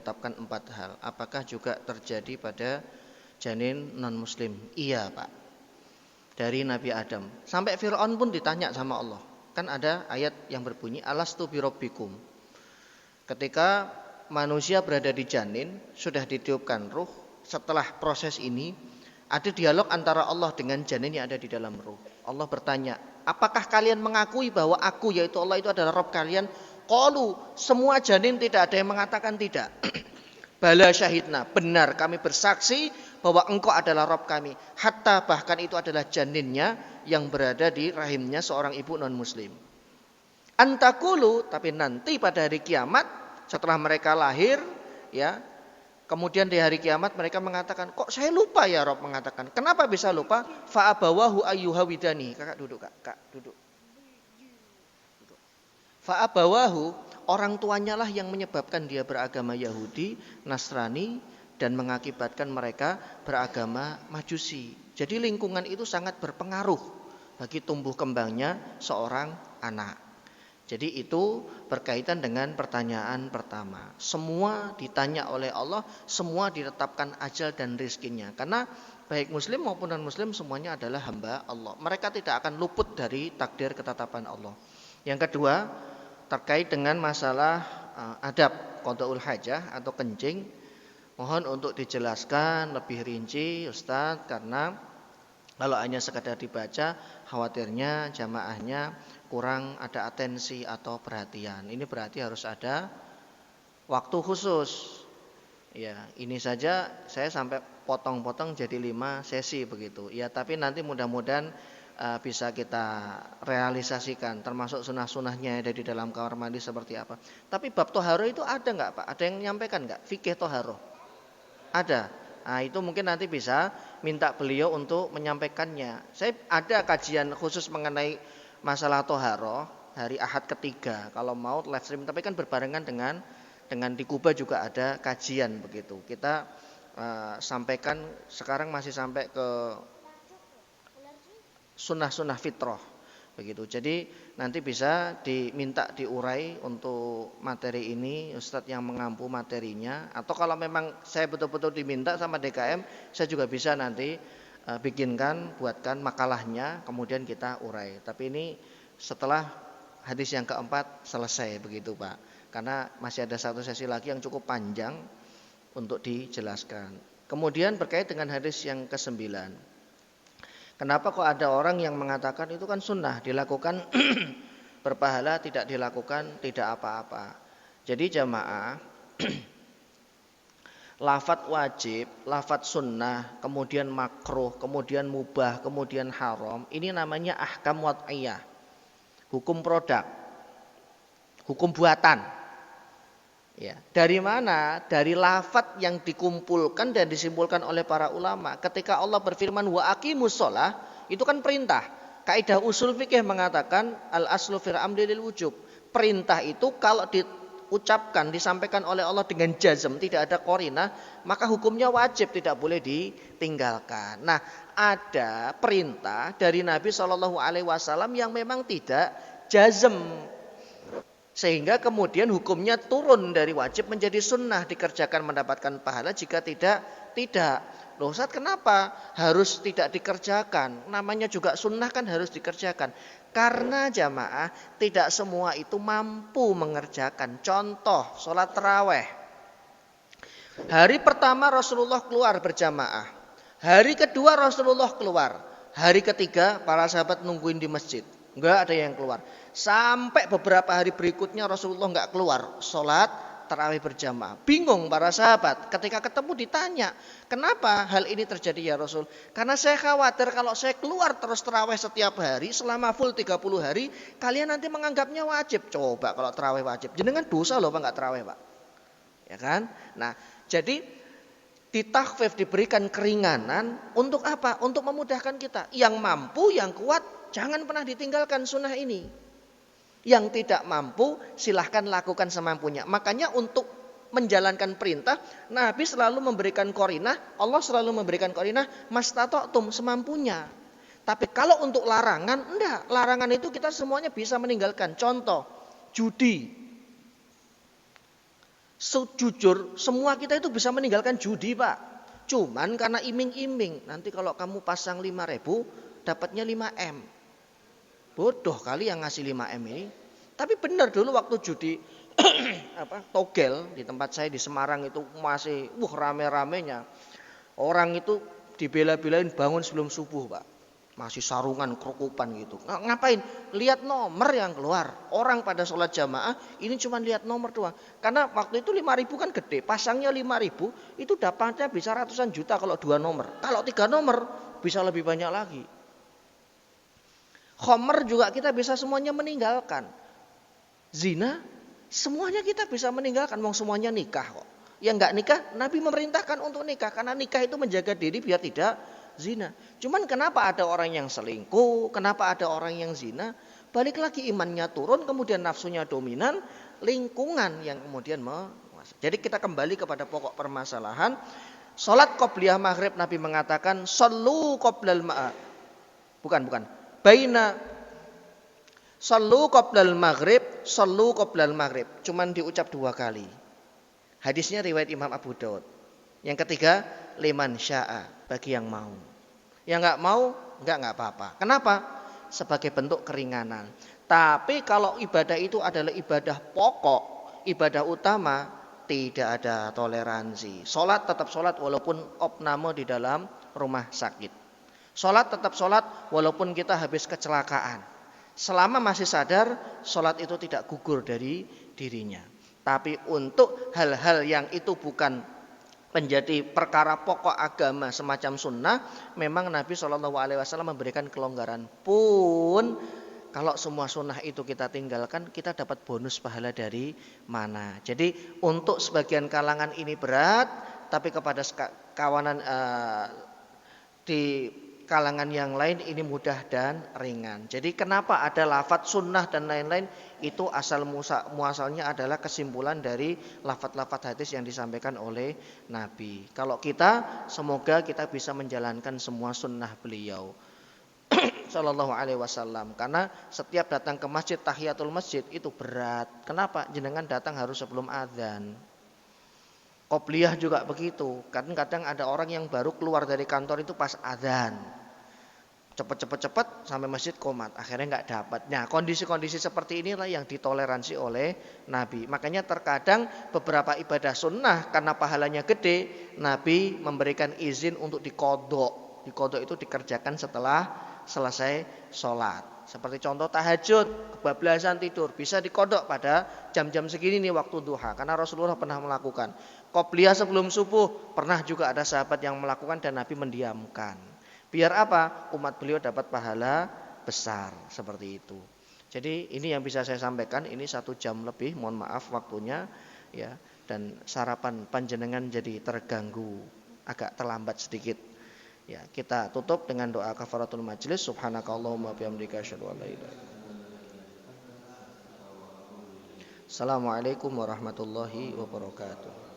tetapkan 4 hal. Apakah juga terjadi pada janin non-muslim? Iya, Pak. Dari Nabi Adam. Sampai Fir'aun pun ditanya sama Allah. Kan ada ayat yang berbunyi, alastu birabbikum. Ketika manusia berada di janin, sudah ditiupkan ruh. Setelah proses ini, ada dialog antara Allah dengan janin yang ada di dalam ruh. Allah bertanya, apakah kalian mengakui bahwa aku, yaitu Allah, itu adalah Rabb kalian? Qalu, semua janin tidak ada yang mengatakan tidak. Bala syahidna, benar kami bersaksi bahwa engkau adalah Rabb kami. Hatta bahkan itu adalah janinnya yang berada di rahimnya seorang ibu non muslim. Antakulu, tapi nanti pada hari kiamat setelah mereka lahir, ya, kemudian di hari kiamat mereka mengatakan, kok saya lupa ya Rabb mengatakan. Kenapa bisa lupa? Fa'abawahu ayyuhawidani. Kakak duduk, kak duduk. Fa'abawahu, orang tuanya lah yang menyebabkan dia beragama Yahudi, Nasrani, dan mengakibatkan mereka beragama Majusi. Jadi lingkungan itu sangat berpengaruh bagi tumbuh kembangnya seorang anak. Jadi itu berkaitan dengan pertanyaan pertama. Semua ditanya oleh Allah, semua ditetapkan ajal dan rizkinya. Karena baik muslim maupun non muslim semuanya adalah hamba Allah. Mereka tidak akan luput dari takdir ketetapan Allah. Yang kedua, terkait dengan masalah adab qadaul hajah atau kencing, mohon untuk dijelaskan lebih rinci Ustadz, karena kalau hanya sekadar dibaca khawatirnya jamaahnya kurang ada atensi atau perhatian. Ini berarti harus ada waktu khusus. Ya, ini saja saya sampai potong-potong jadi 5 sesi begitu. Ya, tapi nanti mudah-mudahan bisa kita realisasikan, termasuk sunah-sunahnya ada di dalam kamar mandi seperti apa. Tapi bab toharo itu ada nggak Pak? Ada yang menyampaikan nggak? Fikih toharo ada. Nah, itu mungkin nanti bisa minta beliau untuk menyampaikannya. Saya ada kajian khusus mengenai masalah toharo hari Ahad ketiga. Kalau mau live stream, tapi kan berbarengan dengan di Kuba juga ada kajian begitu. Kita sampaikan sekarang masih sampai ke sunnah-sunnah fitrah begitu. Jadi nanti bisa diminta diurai untuk materi ini Ustadz yang mengampu materinya, atau kalau memang saya betul-betul diminta sama DKM, saya juga bisa nanti buatkan makalahnya, kemudian kita urai. Tapi ini setelah hadis yang keempat selesai begitu Pak, karena masih ada satu sesi lagi yang cukup panjang untuk dijelaskan. Kemudian berkait dengan hadis yang ke-9, kenapa kok ada orang yang mengatakan itu kan sunnah, dilakukan berpahala, tidak dilakukan tidak apa-apa. Jadi jamaah, lafadz wajib, lafadz sunnah, kemudian makruh, kemudian mubah, kemudian haram, ini namanya ahkam wad'iyah, hukum produk, hukum buatan. Ya, dari mana? Dari lafadz yang dikumpulkan dan disimpulkan oleh para ulama. Ketika Allah berfirman wa aqimus shalah, itu kan perintah. Kaidah usul fikih mengatakan al aslu fil amri lil wujub. Perintah itu kalau diucapkan, disampaikan oleh Allah dengan jazm, tidak ada qarinah, maka hukumnya wajib, tidak boleh ditinggalkan. Nah, ada perintah dari Nabi SAW yang memang tidak jazm, sehingga kemudian hukumnya turun dari wajib menjadi sunnah, dikerjakan mendapatkan pahala, jika tidak. Loh Ustaz, kenapa harus tidak dikerjakan? Namanya juga sunnah kan harus dikerjakan. Karena jamaah tidak semua itu mampu mengerjakan. Contoh sholat taraweh. Hari pertama Rasulullah keluar berjamaah. Hari kedua Rasulullah keluar. Hari ketiga para sahabat nungguin di masjid. Enggak ada yang keluar. Sampai beberapa hari berikutnya Rasulullah enggak keluar sholat tarawih berjamaah. Bingung para sahabat. Ketika ketemu ditanya, kenapa hal ini terjadi ya Rasul? Karena saya khawatir kalau saya keluar terus tarawih setiap hari selama full 30 hari, kalian nanti menganggapnya wajib. Coba kalau tarawih wajib, jenengan dosa loh Pak enggak tarawih Pak. Ya kan? Nah, jadi ditakhfif, diberikan keringanan untuk apa? Untuk memudahkan kita. Yang mampu, yang kuat, jangan pernah ditinggalkan sunnah ini. Yang tidak mampu silahkan lakukan semampunya. Makanya untuk menjalankan perintah, Nabi selalu memberikan qarinah, Allah selalu memberikan qarinah mastata'tum, semampunya. Tapi kalau untuk larangan, enggak. Larangan itu kita semuanya bisa meninggalkan. Contoh, judi. Sejujur, semua kita itu bisa meninggalkan judi, Pak. Cuman karena iming-iming, nanti kalau kamu pasang 5.000, dapatnya 5M. Bodoh kali yang ngasih 5M ini. Tapi benar dulu waktu judi togel di tempat saya di Semarang itu masih rame-ramenya. Orang itu dibela-belain bangun sebelum subuh, Pak. Masih sarungan, kerukupan gitu. Ngapain? Lihat nomor yang keluar. Orang pada sholat jamaah ini cuma lihat nomor doang. Karena waktu itu 5.000 kan gede. Pasangnya 5.000 itu dapatnya bisa ratusan juta kalau 2 nomor. Kalau 3 nomor bisa lebih banyak lagi. Khomer juga kita bisa semuanya meninggalkan. Zina semuanya kita bisa meninggalkan. Mau semuanya nikah kok. Yang enggak nikah Nabi memerintahkan untuk nikah. Karena nikah itu menjaga diri biar tidak zina. Cuman kenapa ada orang yang selingkuh, kenapa ada orang yang zina? Balik lagi imannya turun, kemudian nafsunya dominan, lingkungan yang kemudian menguasai. Jadi kita kembali kepada pokok permasalahan. Salat qobliyah maghrib Nabi mengatakan sallu qoblal ma'a. Bukan. Baina sallu qoblal maghrib, sallu qoblal maghrib. Cuman diucap 2 kali. Hadisnya riwayat Imam Abu Daud. Yang ketiga, liman sya'a, bagi yang mau. Yang enggak mau, enggak apa-apa. Kenapa? Sebagai bentuk keringanan. Tapi kalau ibadah itu adalah ibadah pokok, ibadah utama, tidak ada toleransi. Salat tetap salat walaupun opname di dalam rumah sakit. Salat tetap salat walaupun kita habis kecelakaan. Selama masih sadar, salat itu tidak gugur dari dirinya. Tapi untuk hal-hal yang itu bukan menjadi perkara pokok agama semacam sunnah, memang Nabi SAW memberikan kelonggaran. Pun kalau semua sunnah itu kita tinggalkan, kita dapat bonus pahala dari mana? Jadi untuk sebagian kalangan ini berat, tapi kepada kawanan di kalangan yang lain ini mudah dan ringan. Jadi kenapa ada lafadz sunnah dan lain-lain? Itu asal muasalnya adalah kesimpulan dari lafadz-lafadz hadis yang disampaikan oleh Nabi. Kalau kita, semoga kita bisa menjalankan semua sunnah beliau Sallallahu Alaihi Wasallam. Karena setiap datang ke masjid, tahiyatul masjid itu berat. Kenapa? Jenengan datang harus sebelum adzan. Qobliyah juga begitu. Kadang-kadang ada orang yang baru keluar dari kantor itu pas adzan. Cepat sampai masjid komat, akhirnya nggak dapat. Nah, kondisi-kondisi seperti inilah yang ditoleransi oleh Nabi. Makanya terkadang beberapa ibadah sunnah karena pahalanya gede, Nabi memberikan izin untuk dikodok. Dikodok itu dikerjakan setelah selesai sholat. Seperti contoh tahajud, kebablasan tidur, bisa dikodok pada jam-jam segini nih waktu duha. Karena Rasulullah pernah melakukan. Qobliyah sebelum subuh, pernah juga ada sahabat yang melakukan dan Nabi mendiamkan. Biar apa? Umat beliau dapat pahala besar seperti itu. Jadi ini yang bisa saya sampaikan. Ini 1 jam lebih. Mohon maaf waktunya ya. Dan sarapan panjenengan jadi terganggu, agak terlambat sedikit. Ya, kita tutup dengan doa kafaratul majlis. Subhanakallahumma bihamdika asyhadu an la ilaha illa anta. Assalamualaikum warahmatullahi wabarakatuh.